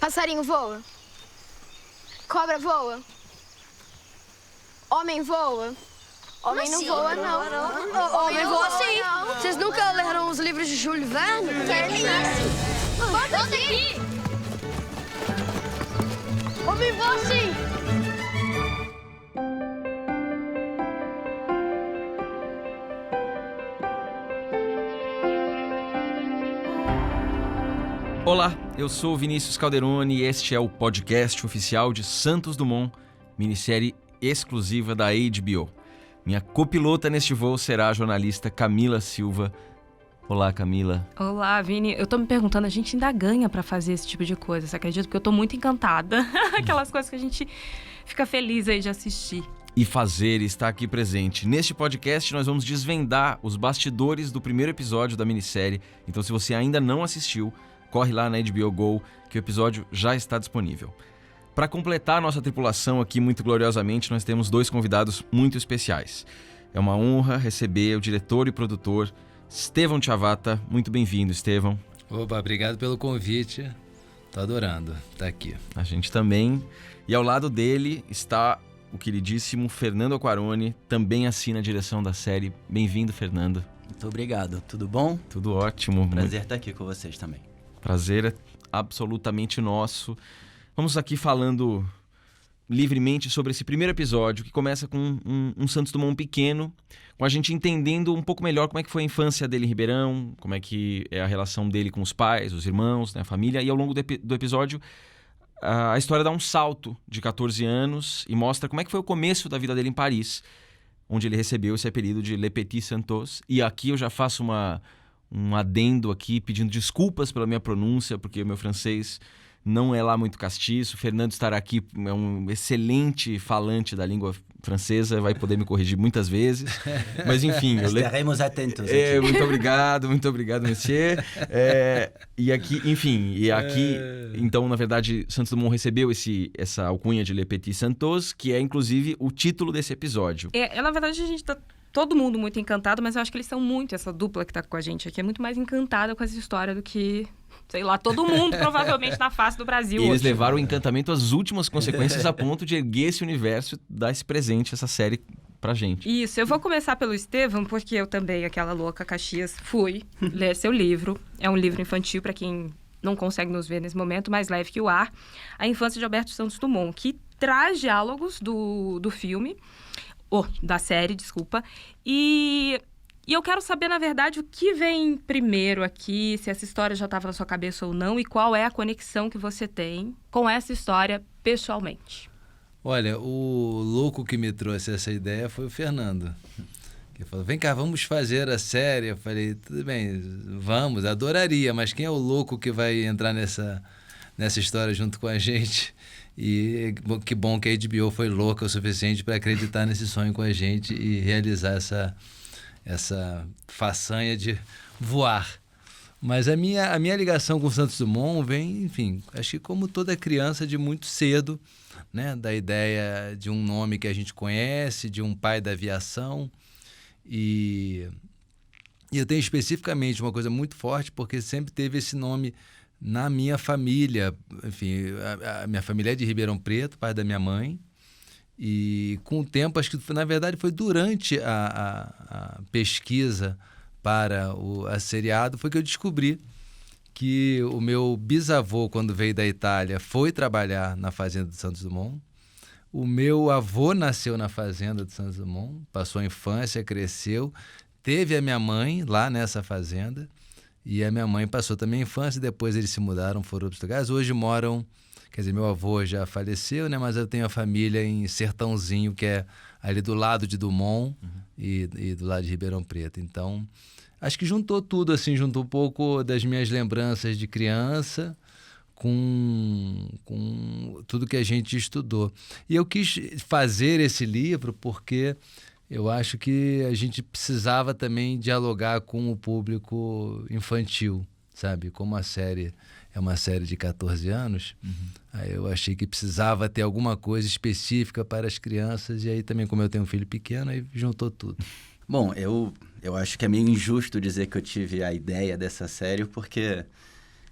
Passarinho voa. Cobra voa. Homem voa. Homem não voa, não. Homem voa sim. Vocês nunca leram os livros de Júlio Verne? Que isso? Volta aqui! Homem voa sim. Olá, eu sou Vinícius Calderoni e este é o podcast oficial de Santos Dumont, minissérie exclusiva da HBO. Minha copilota neste voo será a jornalista Camila Silva. Olá, Camila. Olá, Vini. Eu tô me perguntando, a gente ainda ganha pra fazer esse tipo de coisa, você acredita? Porque eu tô muito encantada. Aquelas coisas que a gente fica feliz aí de assistir. E fazer está aqui presente. Neste podcast nós vamos desvendar os bastidores do primeiro episódio da minissérie. Então se você ainda não assistiu, corre lá na HBO Go, que o episódio já está disponível. Para completar a nossa tripulação aqui muito gloriosamente, nós temos dois convidados muito especiais. É uma honra receber o diretor e produtor Estevão Chavata. Muito bem-vindo, Estevão. Opa, obrigado pelo convite. Tô adorando estar aqui. A gente também. E ao lado dele está o queridíssimo Fernando Aquarone, também assina a direção da série. Bem-vindo, Fernando. Muito obrigado. Tudo bom? Tudo ótimo. Prazer estar aqui com vocês também. Prazer é absolutamente nosso. Vamos aqui falando livremente sobre esse primeiro episódio, que começa com um Santos Dumont pequeno, com a gente entendendo um pouco melhor como é que foi a infância dele em Ribeirão, como é que é a relação dele com os pais, os irmãos, né, a família. E ao longo do episódio, a história dá um salto de 14 anos e mostra como é que foi o começo da vida dele em Paris, onde ele recebeu esse apelido de Le Petit Santos. E aqui eu já faço um adendo aqui, pedindo desculpas pela minha pronúncia, porque o meu francês não é lá muito castiço. O Fernando estará aqui, é um excelente falante da língua francesa, vai poder me corrigir muitas vezes. Mas enfim... Estaremos atentos aqui. Muito obrigado, monsieur. E aqui, então, na verdade, Santos Dumont recebeu essa alcunha de Le Petit Santos, que é, inclusive, o título desse episódio. Na verdade, a gente tá todo mundo muito encantado, mas eu acho que eles são muito, essa dupla que tá com a gente aqui, é muito mais encantada com essa história do que, sei lá, todo mundo provavelmente na face do Brasil. E eles hoje. levaram o encantamento às últimas consequências a ponto de erguer esse universo e dar esse presente, essa série pra gente. Isso, eu vou começar pelo Estevão, porque eu também, aquela louca Caxias, fui ler seu livro. É um livro infantil para quem não consegue nos ver nesse momento, mais leve que o ar. A Infância de Alberto Santos Dumont, que traz diálogos do filme, da série, desculpa. E eu quero saber, na verdade, o que vem primeiro aqui, se essa história já estava na sua cabeça ou não, e qual é a conexão que você tem com essa história pessoalmente. Olha, o louco que me trouxe essa ideia foi o Fernando, que falou, vem cá, vamos fazer a série. Eu falei, tudo bem, vamos, adoraria, mas quem é o louco que vai entrar nessa história junto com a gente? E que bom que a HBO foi louca o suficiente para acreditar nesse sonho com a gente e realizar essa façanha de voar. Mas a minha ligação com o Santos Dumont vem, enfim, acho que como toda criança de muito cedo, né, da ideia de um nome que a gente conhece, de um pai da aviação. E eu tenho especificamente uma coisa muito forte, porque sempre teve esse nome na minha família. Enfim, a minha família é de Ribeirão Preto, pai da minha mãe. E com o tempo, acho que na verdade foi durante a pesquisa para a seriado, foi que eu descobri que o meu bisavô, quando veio da Itália, foi trabalhar na fazenda de Santos Dumont. O meu avô nasceu na fazenda de Santos Dumont, passou a infância, cresceu, teve a minha mãe lá nessa fazenda. E a minha mãe passou também a infância, depois eles se mudaram, foram para outros lugares. Hoje moram, quer dizer, meu avô já faleceu, né? Mas eu tenho a família em Sertãozinho, que é ali do lado de Dumont e do lado de Ribeirão Preto. Então, acho que juntou tudo, assim, juntou um pouco das minhas lembranças de criança com tudo que a gente estudou. E eu quis fazer esse livro porque eu acho que a gente precisava também dialogar com o público infantil, sabe? Como a série é uma série de 14 anos, aí eu achei que precisava ter alguma coisa específica para as crianças, e aí também, como eu tenho um filho pequeno, aí juntou tudo. Bom, eu acho que é meio injusto dizer que eu tive a ideia dessa série, porque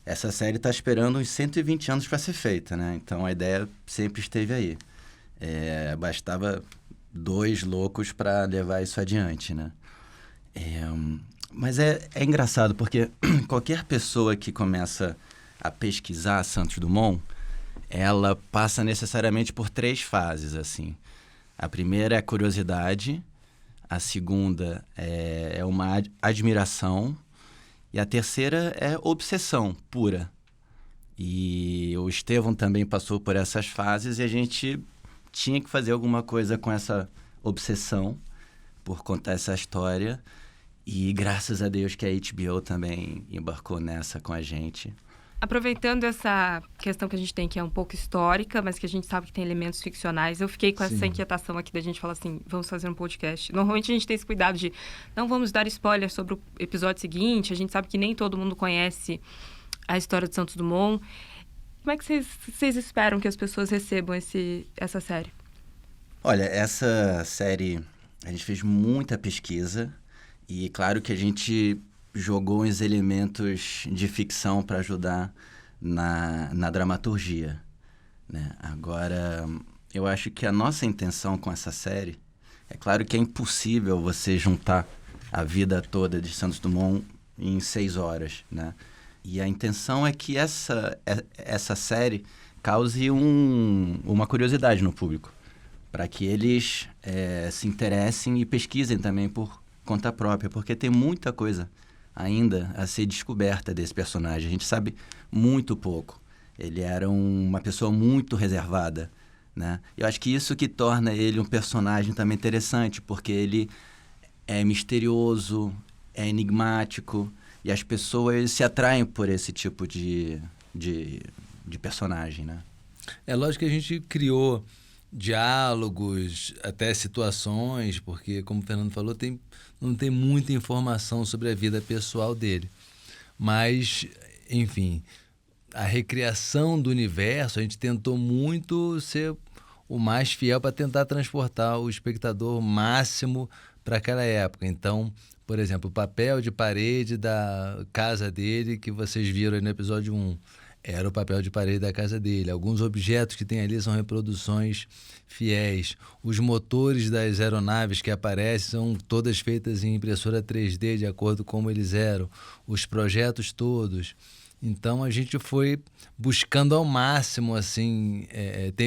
essa série está esperando uns 120 anos para ser feita, né? Então a ideia sempre esteve aí. Bastava 2 loucos para levar isso adiante, né? Mas é engraçado, porque qualquer pessoa que começa a pesquisar Santos Dumont, ela passa necessariamente por 3 fases, assim. A primeira é a curiosidade, a segunda é uma admiração, e a terceira é obsessão pura. E o Estevão também passou por essas fases e a gente tinha que fazer alguma coisa com essa obsessão por contar essa história. E graças a Deus que a HBO também embarcou nessa com a gente. Aproveitando essa questão que a gente tem, que é um pouco histórica, mas que a gente sabe que tem elementos ficcionais, eu fiquei com essa inquietação aqui da gente falar assim, vamos fazer um podcast. Normalmente a gente tem esse cuidado de não vamos dar spoiler sobre o episódio seguinte, a gente sabe que nem todo mundo conhece a história de Santos Dumont. Como é que vocês esperam que as pessoas recebam essa série? Olha, essa série, a gente fez muita pesquisa e claro que a gente jogou uns elementos de ficção para ajudar na dramaturgia, né? Agora, eu acho que a nossa intenção com essa série, é claro que é impossível você juntar a vida toda de Santos Dumont em 6 horas, né? E a intenção é que essa série cause uma curiosidade no público, para que eles se interessem e pesquisem também por conta própria, porque tem muita coisa ainda a ser descoberta desse personagem. A gente sabe muito pouco. Ele era uma pessoa muito reservada, né? Eu acho que isso que torna ele um personagem também interessante, porque ele é misterioso, é enigmático, e as pessoas se atraem por esse tipo de personagem, né? É lógico que a gente criou diálogos, até situações, porque, como o Fernando falou, não tem muita informação sobre a vida pessoal dele. Mas, enfim, a recriação do universo, a gente tentou muito ser o mais fiel para tentar transportar o espectador máximo para aquela época. Então, por exemplo, o papel de parede da casa dele, que vocês viram aí no episódio 1, era o papel de parede da casa dele. Alguns objetos que tem ali são reproduções fiéis. Os motores das aeronaves que aparecem são todas feitas em impressora 3D, de acordo com como eles eram. Os projetos todos. Então, a gente foi buscando ao máximo, assim...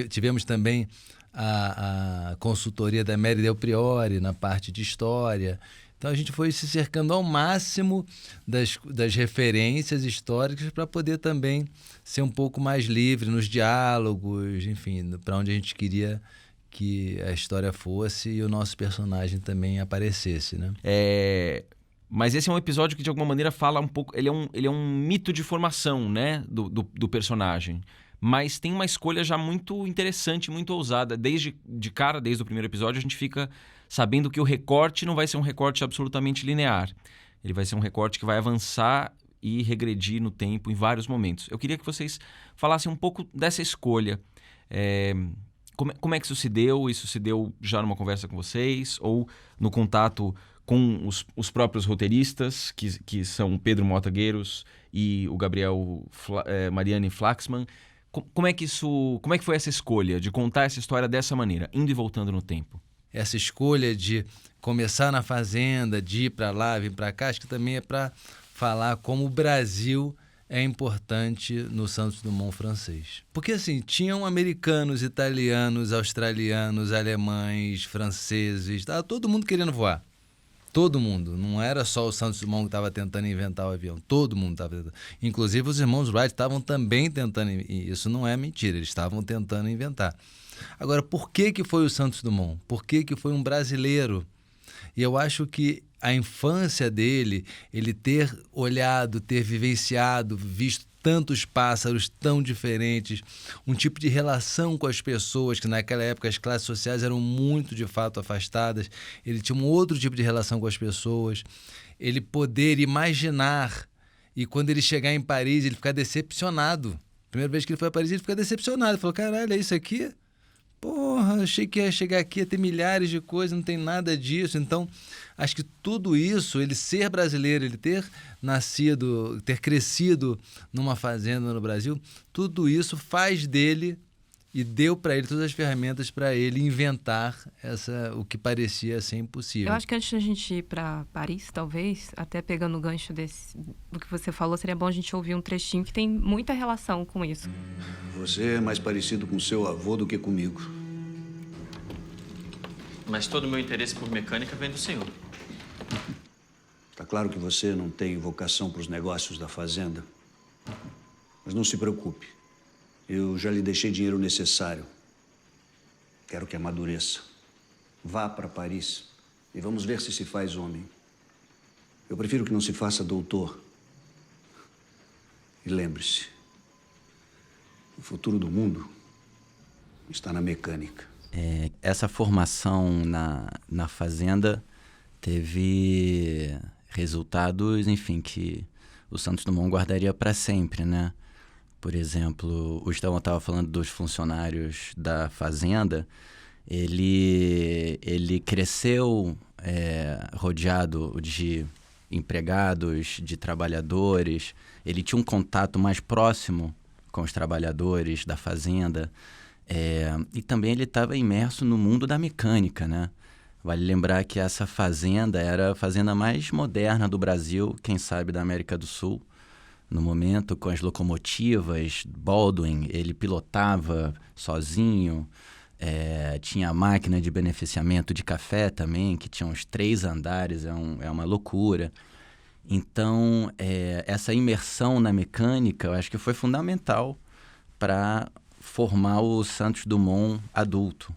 tivemos também a consultoria da Mary Del Priore na parte de história. Então, a gente foi se cercando ao máximo das referências históricas para poder também ser um pouco mais livre nos diálogos, enfim, para onde a gente queria que a história fosse e o nosso personagem também aparecesse, né? Mas esse é um episódio que, de alguma maneira, fala um pouco... Ele é um mito de formação, né, do personagem. Mas tem uma escolha já muito interessante, muito ousada. Desde o primeiro episódio, a gente fica sabendo que o recorte não vai ser um recorte absolutamente linear. Ele vai ser um recorte que vai avançar e regredir no tempo em vários momentos. Eu queria que vocês falassem um pouco dessa escolha. Como é que isso se deu? Isso se deu já numa conversa com vocês? Ou no contato com os próprios roteiristas, que são Pedro Mota Gueiros e o Gabriel Mariani Flaxman? Como é que foi essa escolha de contar essa história dessa maneira, indo e voltando no tempo? Essa escolha de começar na fazenda, de ir para lá, vir para cá, acho que também é para falar como o Brasil é importante no Santos Dumont francês. Porque, assim, tinham americanos, italianos, australianos, alemães, franceses, tava todo mundo querendo voar. Todo mundo. Não era só o Santos Dumont que estava tentando inventar o avião. Todo mundo estava tentando. Inclusive, os irmãos Wright estavam também tentando... E isso não é mentira. Eles estavam tentando inventar. Agora, por que foi o Santos Dumont? Por que foi um brasileiro? E eu acho que a infância dele, ele ter olhado, ter vivenciado, visto tantos pássaros tão diferentes, um tipo de relação com as pessoas, que naquela época as classes sociais eram muito, de fato, afastadas. Ele tinha um outro tipo de relação com as pessoas. Ele poder imaginar, e quando ele chegar em Paris, ele ficar decepcionado. Primeira vez que ele foi a Paris, ele fica decepcionado. Ele falou, caralho, é isso aqui? Porra, achei que ia chegar aqui, ia ter milhares de coisas, não tem nada disso. Então, acho que tudo isso, ele ser brasileiro, ele ter nascido, ter crescido numa fazenda no Brasil, tudo isso faz dele e deu para ele todas as ferramentas para ele inventar o que parecia ser impossível. Eu acho que antes da gente ir para Paris, talvez, até pegando o gancho do que você falou, seria bom a gente ouvir um trechinho que tem muita relação com isso. Você é mais parecido com seu avô do que comigo. Mas todo o meu interesse por mecânica vem do senhor. Tá claro que você não tem vocação para os negócios da fazenda. Mas não se preocupe. Eu já lhe deixei dinheiro necessário. Quero que amadureça. Vá para Paris e vamos ver se faz homem. Eu prefiro que não se faça doutor. E lembre-se, o futuro do mundo está na mecânica. Essa formação na fazenda teve resultados, enfim, que o Santos Dumont guardaria para sempre, né? Por exemplo, o Estevão estava falando dos funcionários da fazenda. Ele cresceu rodeado de empregados, de trabalhadores. Ele tinha um contato mais próximo com os trabalhadores da fazenda. E também ele estava imerso no mundo da mecânica, né? Vale lembrar que essa fazenda era a fazenda mais moderna do Brasil, quem sabe da América do Sul. No momento, com as locomotivas, Baldwin, ele pilotava sozinho. Tinha a máquina de beneficiamento de café também, que tinha uns 3 andares, é uma loucura. Então, essa imersão na mecânica, eu acho que foi fundamental para formar o Santos Dumont adulto,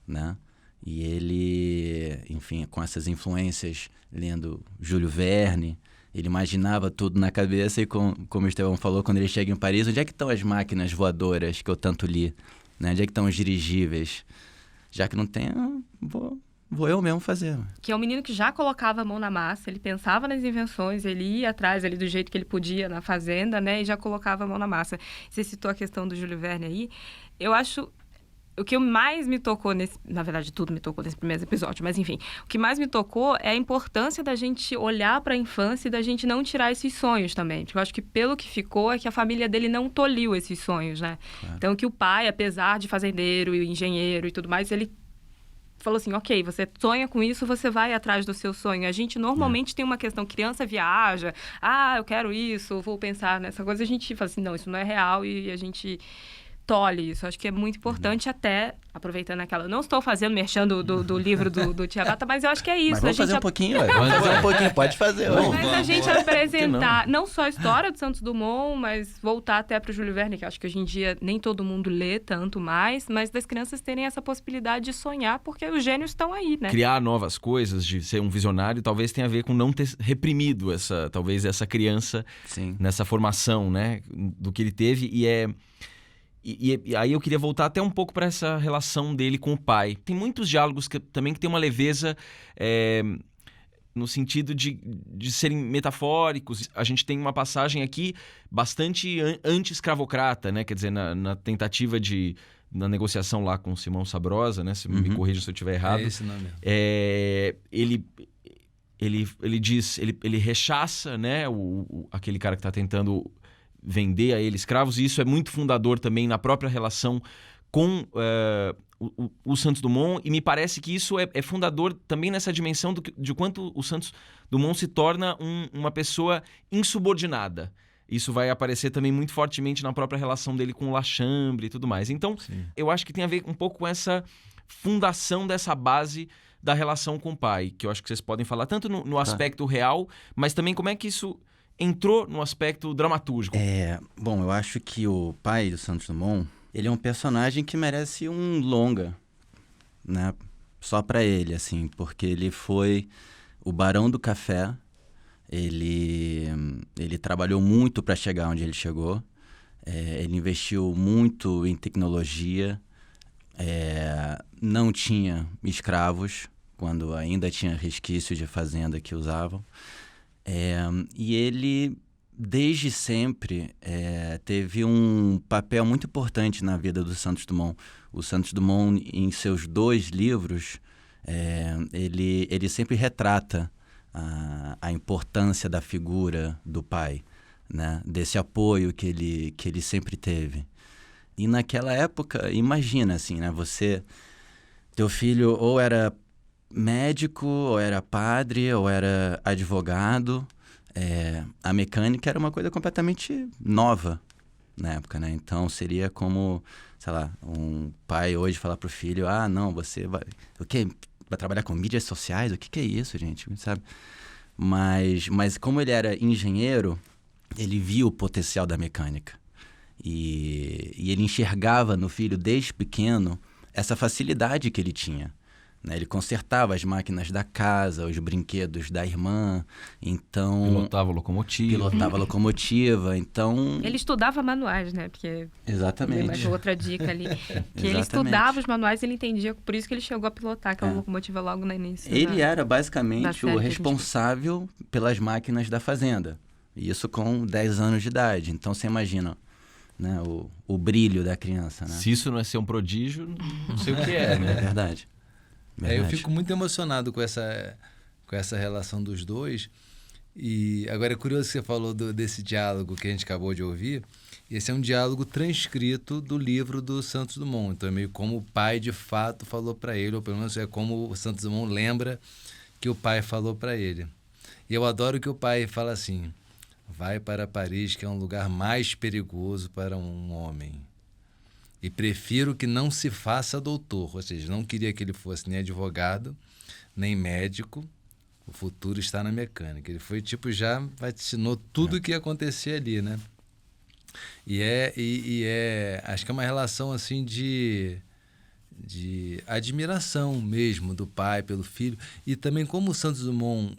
né? E ele, enfim, com essas influências, lendo Júlio Verne, ele imaginava tudo na cabeça e, como o Estevão falou, quando ele chega em Paris, onde é que estão as máquinas voadoras que eu tanto li? Né? Onde é que estão os dirigíveis? Já que não tem, vou eu mesmo fazer. Que é um menino que já colocava a mão na massa, ele pensava nas invenções, ele ia atrás ali do jeito que ele podia na fazenda, né? E já colocava a mão na massa. Você citou a questão do Júlio Verne aí. Eu acho... O que mais me tocou na verdade, tudo me tocou nesse primeiro episódio, mas enfim, o que mais me tocou é a importância da gente olhar para a infância e da gente não tirar esses sonhos também. Porque eu acho que pelo que ficou é que a família dele não tolhiu esses sonhos, né? Claro. Então, que o pai, apesar de fazendeiro e engenheiro e tudo mais, ele falou assim, ok, você sonha com isso, você vai atrás do seu sonho. A gente normalmente tem uma questão, criança viaja, eu quero isso, vou pensar nessa coisa, a gente fala assim, não, isso não é real e a gente tolhe isso. Acho que é muito importante até, aproveitando aquela... Não estou fazendo merchan do livro do Tiabata, mas eu acho que é isso. Mas vamos fazer um pouquinho, Vamos fazer um pouquinho, pode fazer. Mas a gente apresentar não só a história do Santos Dumont, mas voltar até para o Júlio Verne, que acho que hoje em dia nem todo mundo lê tanto mais, mas das crianças terem essa possibilidade de sonhar, porque os gênios estão aí, né? Criar novas coisas, de ser um visionário, talvez tenha a ver com não ter reprimido talvez essa criança. Sim. Nessa formação, né? Do que ele teve E aí eu queria voltar até um pouco para essa relação dele com o pai. Tem muitos diálogos também que tem uma leveza no sentido de serem metafóricos. A gente tem uma passagem aqui bastante anti-escravocrata, né? Quer dizer, na tentativa na negociação lá com o Simão Sabrosa, né? Se me corrija se eu estiver errado. É esse nome. Ele diz, ele rechaça, né? Aquele cara que está tentando vender a ele escravos, e isso é muito fundador também na própria relação com o Santos Dumont, e me parece que isso é fundador também nessa dimensão de quanto o Santos Dumont se torna uma pessoa insubordinada. Isso vai aparecer também muito fortemente na própria relação dele com o Lachambre e tudo mais. Então, eu acho que tem a ver um pouco com essa fundação dessa base da relação com o pai, que eu acho que vocês podem falar tanto no aspecto real, mas também como é que isso entrou no aspecto dramatúrgico. Bom, eu acho que o pai do Santos Dumont, ele é um personagem que merece um longa, né? Só pra ele, assim, porque ele foi o barão do café, ele trabalhou muito para chegar onde ele chegou, ele investiu muito em tecnologia, não tinha escravos, quando ainda tinha resquício de fazenda que usavam. E ele desde sempre, teve um papel muito importante na vida do Santos Dumont. O Santos Dumont, em seus 2 livros, ele sempre retrata a importância da figura do pai, né? Desse apoio que ele sempre teve. E naquela época, imagina assim, né? Teu filho ou era médico, ou era padre, ou era advogado. A mecânica era uma coisa completamente nova na época, né? Então seria como, sei lá, um pai hoje falar pro filho: ah, não, você vai... O quê? Vai trabalhar com mídias sociais? O que é isso, gente? Sabe? Mas como ele era engenheiro, ele via o potencial da mecânica. E ele enxergava no filho, desde pequeno, essa facilidade que ele tinha, né? Ele consertava as máquinas da casa, os brinquedos da irmã, então... Pilotava locomotiva, então... Ele estudava manuais, né? Porque Exatamente. Mais outra dica ali. Que ele estudava os manuais e ele entendia, por isso que ele chegou a pilotar aquela locomotiva logo no início. Ele era basicamente o responsável pelas máquinas da fazenda. Isso com 10 anos de idade. Então você imagina, né, o brilho da criança, né? Se isso não é ser um prodígio, não sei o que é, né? É verdade. Eu fico muito emocionado com essa relação dos dois. E agora é curioso que você falou desse diálogo que a gente acabou de ouvir. Esse é um diálogo transcrito do livro do Santos Dumont. Então é meio como o pai de fato falou para ele, ou pelo menos é como o Santos Dumont lembra que o pai falou para ele. E eu adoro que o pai fala assim: vai para Paris, que é um lugar mais perigoso para um homem. E prefiro que não se faça doutor. Ou seja, não queria que ele fosse nem advogado, nem médico. O futuro está na mecânica. Ele foi já vaticinou tudo o que ia acontecer ali, né? Acho que é uma relação assim de admiração mesmo do pai pelo filho. E também como o Santos Dumont,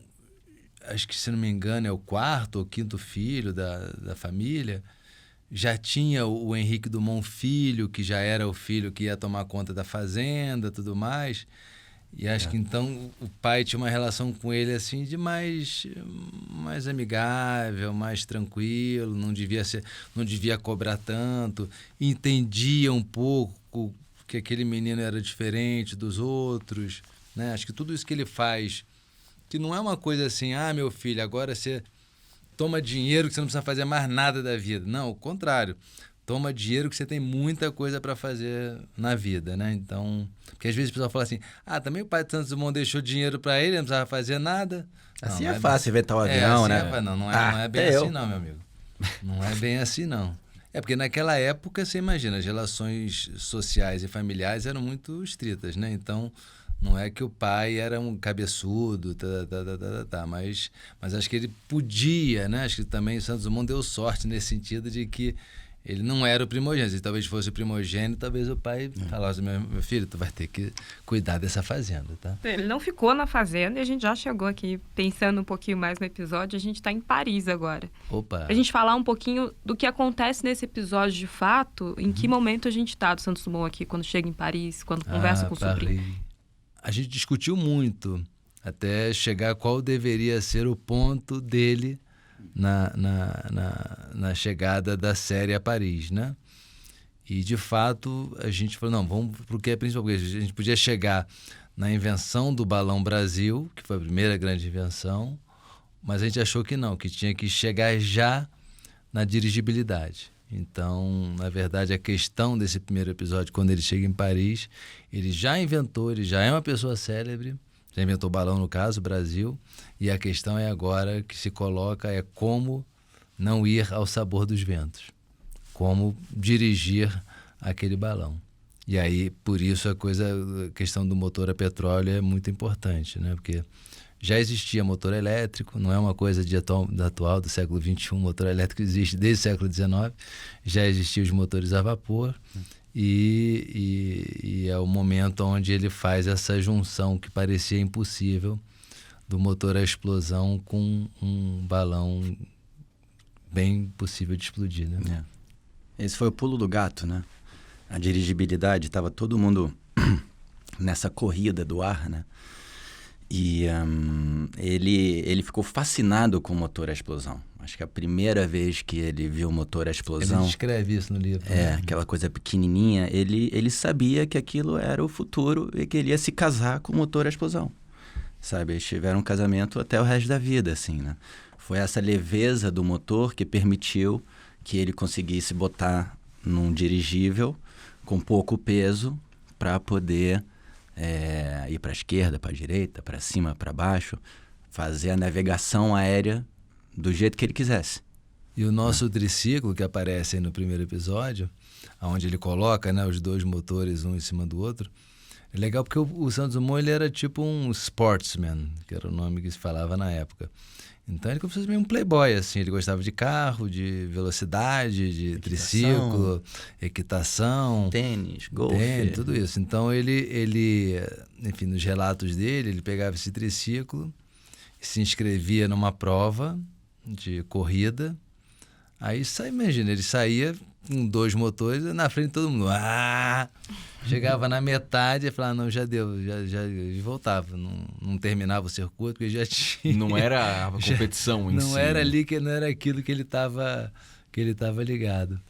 acho que se não me engano é o 4º ou 5º filho da família, já tinha o Henrique Dumont filho, que já era o filho que ia tomar conta da fazenda, tudo mais. E acho que então o pai tinha uma relação com ele assim de mais amigável, mais tranquilo, não devia cobrar tanto, entendia um pouco que aquele menino era diferente dos outros, né? Acho que tudo isso que ele faz, que não é uma coisa assim: ah, meu filho, agora você toma dinheiro que você não precisa fazer mais nada da vida. Não, o contrário. Toma dinheiro que você tem muita coisa para fazer na vida, né? Então, porque às vezes o pessoal fala assim: ah, também o pai de Santos Dumont deixou dinheiro para ele, não precisava fazer nada. Assim não, é fácil inventar o avião, né? Não é bem assim não, meu amigo. Não é bem assim não. É porque naquela época, você imagina, as relações sociais e familiares eram muito estritas, né? Então, não é que o pai era um cabeçudo, mas acho que ele podia, né? Acho que também o Santos Dumont deu sorte nesse sentido de que ele não era o primogênito. Se talvez fosse o primogênito, talvez o pai falasse: meu filho, tu vai ter que cuidar dessa fazenda, tá? Ele não ficou na fazenda e a gente já chegou aqui pensando um pouquinho mais no episódio. A gente está em Paris agora. Opa! A gente falar um pouquinho do que acontece nesse episódio de fato, em que momento a gente está do Santos Dumont aqui, quando chega em Paris, quando conversa com o sobrinho. A gente discutiu muito até chegar qual deveria ser o ponto dele na chegada da série a Paris, né? E, de fato, a gente falou: não, vamos para o que é principal. Porque a gente podia chegar na invenção do Balão Brasil, que foi a primeira grande invenção, mas a gente achou que não, que tinha que chegar já na dirigibilidade. Então, na verdade, a questão desse primeiro episódio, quando ele chega em Paris, ele já inventou, ele já é uma pessoa célebre, já inventou o balão, no caso, Brasil, e a questão é agora que se coloca é como não ir ao sabor dos ventos, como dirigir aquele balão. E aí, por isso, a questão do motor a petróleo é muito importante, né? Porque já existia motor elétrico, não é uma coisa atual do século XXI, motor elétrico existe desde o século XIX, já existiam os motores a vapor, e é o momento onde ele faz essa junção que parecia impossível do motor a explosão com um balão bem possível de explodir, né? Esse foi o pulo do gato, né? A dirigibilidade, estava todo mundo nessa corrida do ar, né? E ele ficou fascinado com o motor à explosão. Acho que a primeira vez que ele viu o motor à explosão... Ele descreve isso no livro. aquela coisa pequenininha. Ele sabia que aquilo era o futuro e que ele ia se casar com o motor à explosão. Sabe? Eles tiveram um casamento até o resto da vida, assim, né? Foi essa leveza do motor que permitiu que ele conseguisse botar num dirigível com pouco peso para poder... ir para a esquerda, para a direita, para cima, para baixo, fazer a navegação aérea do jeito que ele quisesse. E o nosso triciclo, que aparece aí no primeiro episódio, onde ele coloca, né, os dois motores um em cima do outro, é legal porque o Santos Dumont ele era tipo um sportsman, que era o nome que se falava na época. Então ele como se fosse meio um playboy, assim, ele gostava de carro, de velocidade, de triciclo, equitação, tênis, golfe, tudo isso. Então ele, enfim, nos relatos dele, ele pegava esse triciclo e se inscrevia numa prova de corrida. Aí imagina, ele saía com 2 motores na frente de todo mundo. Chegava na metade e falava, não, já deu, já e voltava. Não terminava o circuito, porque já tinha. Não era a competição em si. Não era ali, que não era aquilo que ele estava ligado.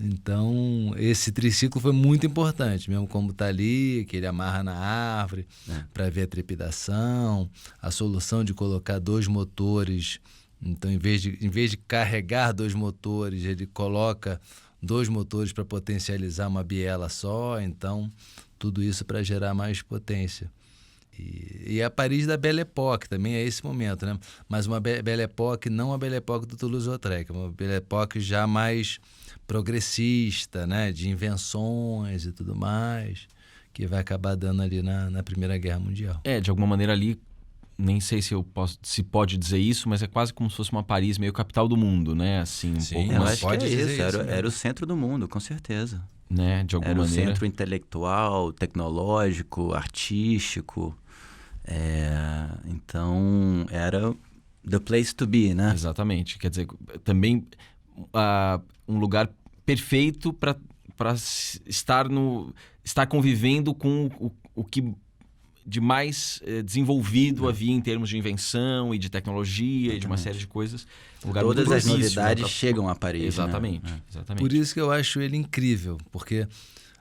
Então, esse triciclo foi muito importante, mesmo como está ali, que ele amarra na árvore para ver a trepidação, a solução de colocar 2 motores. Então, em vez de carregar 2 motores, ele coloca 2 motores para potencializar uma biela só. Então, tudo isso para gerar mais potência. E a Paris da Belle Époque também é esse momento, né? Mas uma Belle Époque, não a Belle Époque do Toulouse-Lautrec, uma Belle Époque já mais progressista, né? De invenções e tudo mais, que vai acabar dando ali na Primeira Guerra Mundial. De alguma maneira ali, nem sei se pode dizer isso, mas é quase como se fosse uma Paris meio capital do mundo, né? Assim, pouco eu mais... acho que é isso. Era o centro do mundo, com certeza. Né? De alguma maneira. Era o centro intelectual, tecnológico, artístico. Então, era the place to be, né? Exatamente. Quer dizer, também um lugar perfeito para estar convivendo com o que de mais desenvolvido havia em termos de invenção e de tecnologia e de uma série de coisas. Um lugar Todas muito as propício, novidades né, chegam a Paris. Exatamente, né? exatamente. Por isso que eu acho ele incrível, porque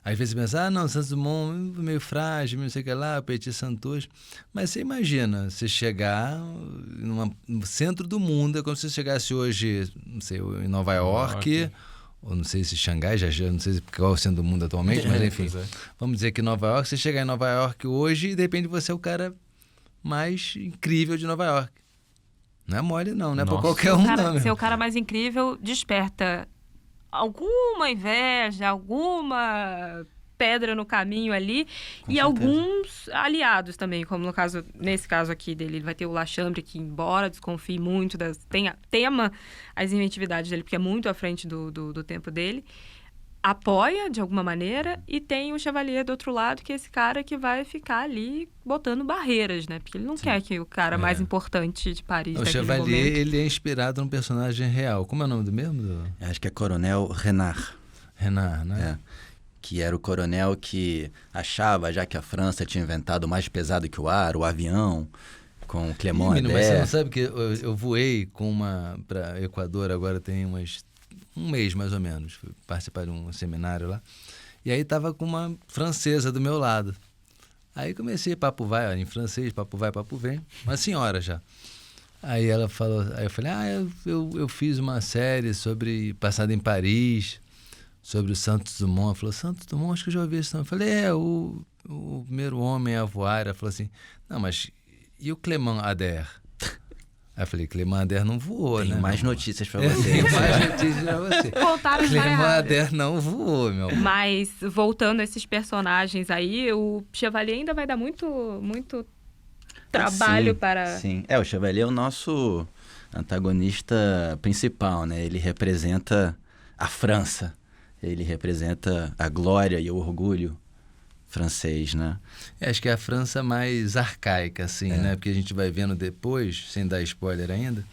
às vezes você pensa, não, Santos Dumont meio frágil, não sei o que lá, Petit Santos. Mas você imagina, você chegar no centro do mundo, é como se você chegasse hoje, não sei, em Nova York, ou não sei se Xangai, já não sei qual é o centro do mundo atualmente, mas enfim, vamos dizer que Nova York, você chegar em Nova York hoje e de repente você é o cara mais incrível de Nova York. Não é mole não, não é pra qualquer um não. Ser o cara mais incrível desperta alguma inveja, alguma pedra no caminho ali, Com e certeza. alguns aliados também, como nesse caso aqui dele, ele vai ter o Lachambre, que embora desconfie muito tema as inventividades dele, porque é muito à frente do tempo dele, apoia de alguma maneira, e tem o Chevalier do outro lado, que é esse cara que vai ficar ali botando barreiras, né? Porque ele não quer que o cara mais importante de Paris O daquele Chevalier, momento... ele é inspirado num personagem real. Como é o nome do mesmo? Acho que é Coronel Renard. Renard, né? Que era o coronel que achava já que a França tinha inventado mais pesado que o ar, o avião, com Clément Mas você não Ader. sabe que eu voei para Equador agora tem um mês mais ou menos. Fui participar de um seminário lá. E aí tava com uma francesa do meu lado. Aí comecei, papo vai, em francês, papo vai, papo vem. Uma senhora já. Aí ela falou, aí eu falei, eu fiz uma série passada em Paris, sobre o Santos Dumont. Ela falou, Santos Dumont, acho que eu já ouvi esse nome. Eu falei, o primeiro homem a voar. Ela falou assim, não, mas e o Clément Ader? Aí eu falei, Clément Ader não voou, né? Tem mais notícias pra você. Tem mais notícias pra você. Voltaram Clément Ader não voou, meu amor. Mas, voltando a esses personagens aí, o Chevalier ainda vai dar muito, muito trabalho para... Sim, o Chevalier é o nosso antagonista principal, né? Ele representa a França. Ele representa a glória e o orgulho francês, né? Acho que é a França mais arcaica, assim, né? Porque a gente vai vendo depois, sem dar spoiler ainda,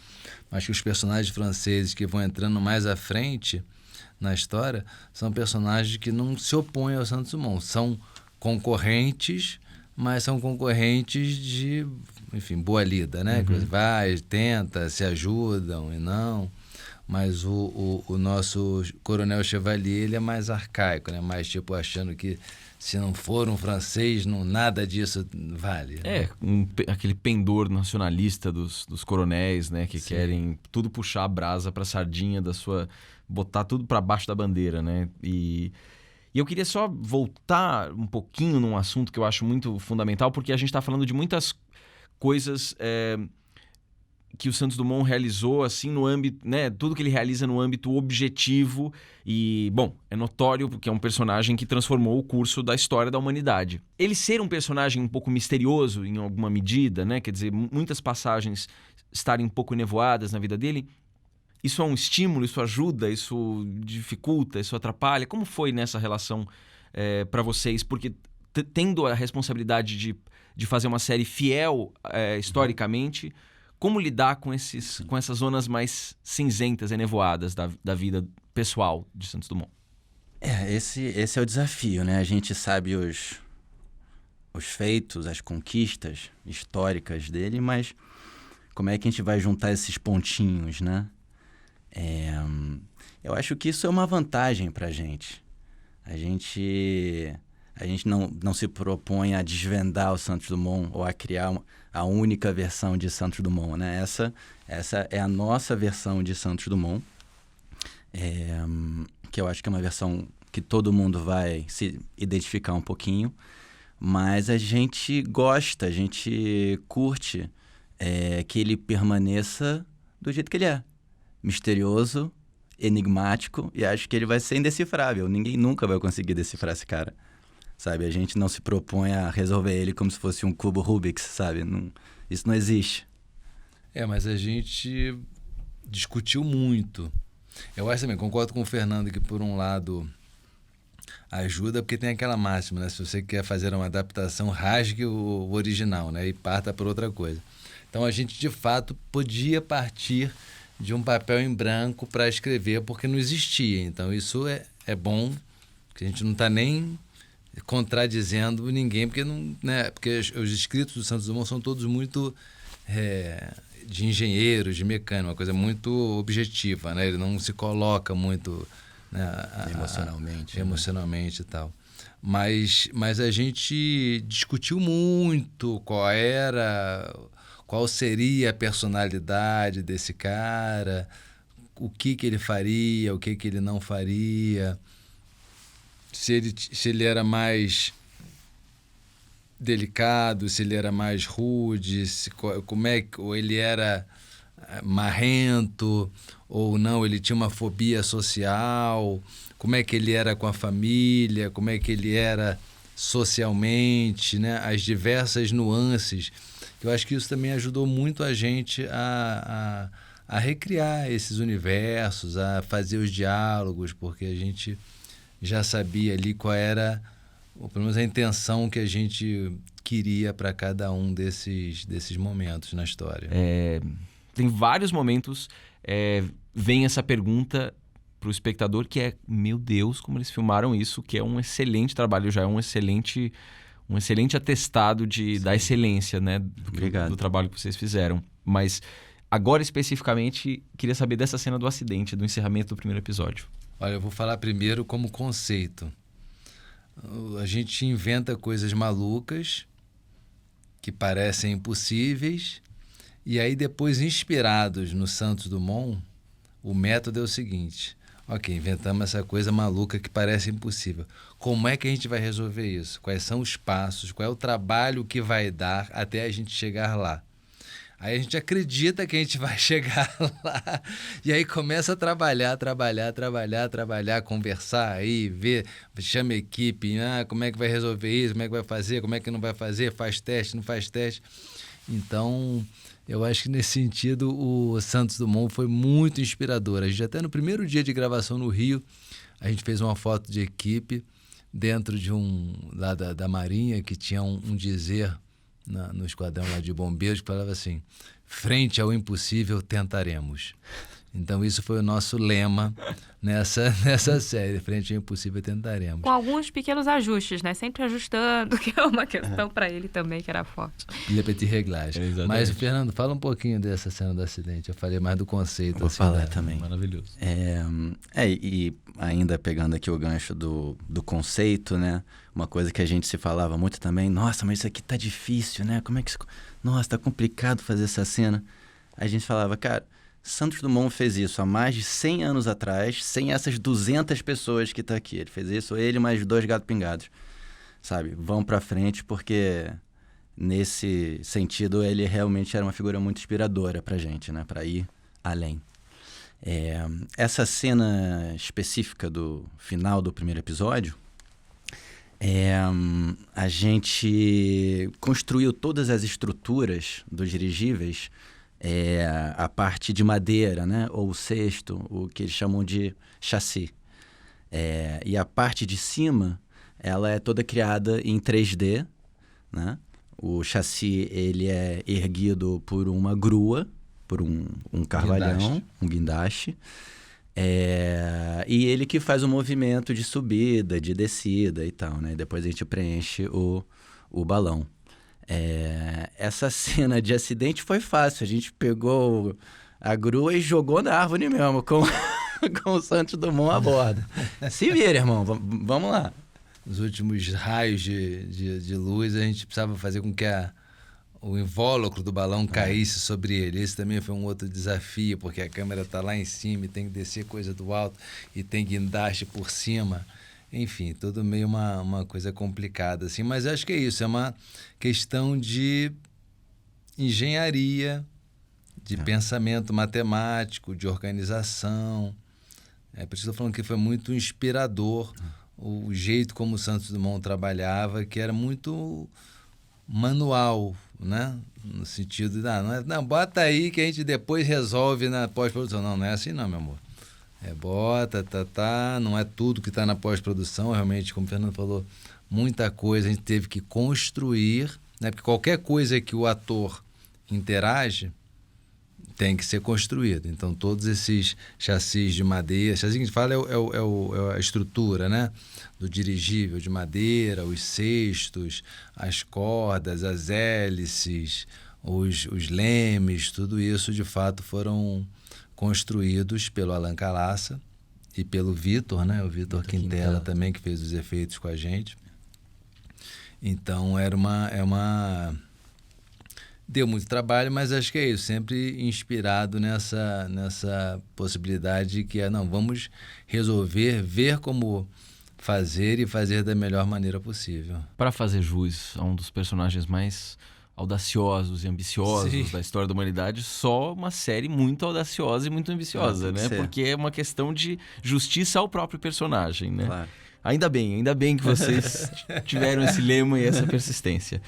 mas que os personagens franceses que vão entrando mais à frente na história são personagens que não se opõem ao Santos Dumont. São concorrentes, mas são concorrentes de enfim, boa lida, né? Que vai, tenta, se ajudam e não. Mas o nosso Coronel Chevalier, ele é mais arcaico, né? Mais tipo achando que se não for um francês, não, nada disso vale. Né? Aquele pendor nacionalista dos coronéis, né? Que Sim. querem tudo puxar a brasa pra sardinha da sua... botar tudo pra baixo da bandeira, né? E eu queria só voltar um pouquinho num assunto que eu acho muito fundamental, porque a gente tá falando de muitas coisas que o Santos Dumont realizou, assim, no âmbito, né? Tudo que ele realiza no âmbito objetivo e, bom, é notório porque é um personagem que transformou o curso da história da humanidade. Ele ser um personagem um pouco misterioso, em alguma medida, né? Quer dizer, muitas passagens estarem um pouco nevoadas na vida dele, isso é um estímulo, isso ajuda, isso dificulta, isso atrapalha? Como foi nessa relação para vocês? Porque tendo a responsabilidade de fazer uma série fiel historicamente, como lidar com essas zonas mais cinzentas e nevoadas da vida pessoal de Santos Dumont? Esse é o desafio, né? A gente sabe os feitos, as conquistas históricas dele, mas como é que a gente vai juntar esses pontinhos, né? Eu acho que isso é uma vantagem pra gente. A gente não se propõe a desvendar o Santos Dumont ou a criar a única versão de Santos Dumont, né? Essa é a nossa versão de Santos Dumont, que eu acho que é uma versão que todo mundo vai se identificar um pouquinho, mas a gente gosta, a gente curte que ele permaneça do jeito que ele é. Misterioso, enigmático, e acho que ele vai ser indecifrável. Ninguém nunca vai conseguir decifrar esse cara. Sabe, a gente não se propõe a resolver ele como se fosse um cubo Rubik's, sabe? Isso não existe. Mas a gente discutiu muito. Eu acho também, concordo com o Fernando, que por um lado ajuda, porque tem aquela máxima, né? Se você quer fazer uma adaptação, rasgue o original, né? E parta por outra coisa. Então a gente, de fato, podia partir de um papel em branco para escrever, porque não existia. Então isso é bom, que a gente não está nem contradizendo ninguém, porque não, né? Porque os escritos do Santos Dumont são todos muito de engenheiros, de mecânico, uma coisa muito objetiva, né? Ele não se coloca muito, né, emocionalmente e tal. Mas a gente discutiu muito qual seria a personalidade desse cara, o que ele faria, o que ele não faria, se ele era mais delicado, se ele era mais rude, ou ele era marrento, ou não, ele tinha uma fobia social, como é que ele era com a família, como é que ele era socialmente, né? As diversas nuances. Eu acho que isso também ajudou muito a gente a recriar esses universos, a fazer os diálogos, porque a gente já sabia ali qual era, ou pelo menos a intenção que a gente queria para cada um desses momentos na história. Tem vários momentos, vem essa pergunta para o espectador que é, meu Deus, como eles filmaram isso, que é um excelente trabalho, já é um excelente atestado da excelência, né, do trabalho que vocês fizeram. Mas agora, especificamente, queria saber dessa cena do acidente, do encerramento do primeiro episódio. Olha, eu vou falar primeiro como conceito. A gente inventa coisas malucas que parecem impossíveis e aí depois, inspirados no Santos Dumont, o método é o seguinte: ok, inventamos essa coisa maluca que parece impossível. Como é que a gente vai resolver isso? Quais são os passos? Qual é o trabalho que vai dar até a gente chegar lá? Aí a gente acredita que a gente vai chegar lá e aí começa a trabalhar, conversar aí, ver, chama a equipe, como é que vai resolver isso, como é que vai fazer, como é que não vai fazer, faz teste, não faz teste. Então, eu acho que nesse sentido o Santos Dumont foi muito inspirador. A gente até no primeiro dia de gravação no Rio, a gente fez uma foto de equipe dentro de lá da Marinha, que tinha um dizer no esquadrão lá de bombeiros, que falava assim: frente ao impossível tentaremos. Então isso foi o nosso lema nessa série. Frente ao impossível tentaremos. Com alguns pequenos ajustes, né? Sempre ajustando, que é uma questão para ele também, que era forte. Le petit réglage. Exatamente. Mas, Fernando, fala um pouquinho dessa cena do acidente. Eu falei mais do conceito. Vou assim, falar também. Maravilhoso. E ainda pegando aqui o gancho do conceito, né? Uma coisa que a gente se falava muito também, nossa, mas isso aqui tá difícil, né? Como é que isso... Nossa, tá complicado fazer essa cena. A gente falava, cara, Santos Dumont fez isso há mais de 100 anos atrás, sem essas 200 pessoas que tá aqui. Ele fez isso, ele mais 2 gatos pingados, sabe? Vão pra frente, porque nesse sentido ele realmente era uma figura muito inspiradora pra gente, né? Pra ir além. Essa cena específica do final do primeiro episódio, a gente construiu todas as estruturas dos dirigíveis, a parte de madeira, né? Ou o cesto, o que eles chamam de chassi. E a parte de cima, ela é toda criada em 3D, né? O chassi, ele é erguido por uma grua, por um carvalhão, um guindaste. E ele que faz o movimento de subida, de descida e tal, né? Depois a gente preenche o balão. Essa cena de acidente foi fácil. A gente pegou a grua e jogou na árvore mesmo, com o Santos Dumont a bordo. Se vira, irmão. Vamos lá. Nos últimos raios de luz, a gente precisava fazer com que o invólucro do balão caísse sobre ele. Esse também foi um outro desafio, porque a câmera está lá em cima e tem que descer coisa do alto e tem guindaste por cima. Enfim, tudo meio uma coisa complicada, assim. Mas acho que é isso, é uma questão de engenharia, de pensamento matemático, de organização. Por isso que eu estou falando que foi muito inspirador o jeito como o Santos Dumont trabalhava, que era muito manual, né? No sentido de, não, bota aí que a gente depois resolve na pós-produção. Não é assim não, meu amor. Bota, não é tudo que está na pós-produção, realmente, como o Fernando falou, muita coisa a gente teve que construir, né? Porque qualquer coisa que o ator interage tem que ser construído. Então, todos esses chassis de madeira, chassi que a gente fala é a estrutura, né? Do dirigível de madeira, os cestos, as cordas, as hélices, os lemes, tudo isso, de fato, foram construídos pelo Alan Calassa e pelo Vitor, né? O Vitor Quintela também, que fez os efeitos com a gente. Então, deu muito trabalho, mas acho que é isso, sempre inspirado nessa possibilidade que vamos resolver, ver como fazer e fazer da melhor maneira possível. Para fazer jus a um dos personagens mais audaciosos e ambiciosos da história da humanidade, só uma série muito audaciosa e muito ambiciosa, né? Porque é uma questão de justiça ao próprio personagem, né? Claro. Ainda bem que vocês tiveram esse lema e essa persistência.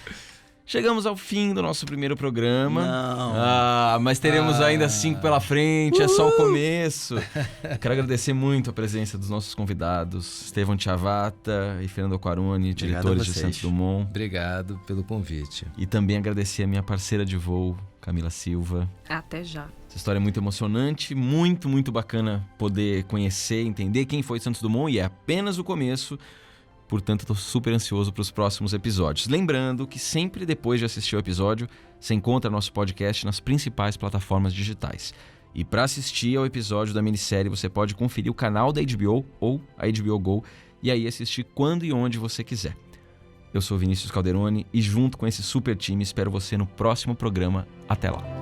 Chegamos ao fim do nosso primeiro programa. Não. Mas teremos ainda 5 pela frente, é só o começo. Quero agradecer muito a presença dos nossos convidados, Estevão Tiavata e Fernando Quaroni, diretores de Santos Dumont. Obrigado pelo convite. E também agradecer a minha parceira de voo, Camila Silva. Até já. Essa história é muito emocionante, muito, muito bacana poder conhecer, entender quem foi Santos Dumont, e é apenas o começo. Portanto, estou super ansioso para os próximos episódios. Lembrando que sempre depois de assistir o episódio, você encontra nosso podcast nas principais plataformas digitais. E para assistir ao episódio da minissérie, você pode conferir o canal da HBO ou a HBO Go e aí assistir quando e onde você quiser. Eu sou Vinícius Calderoni e junto com esse super time espero você no próximo programa. Até lá!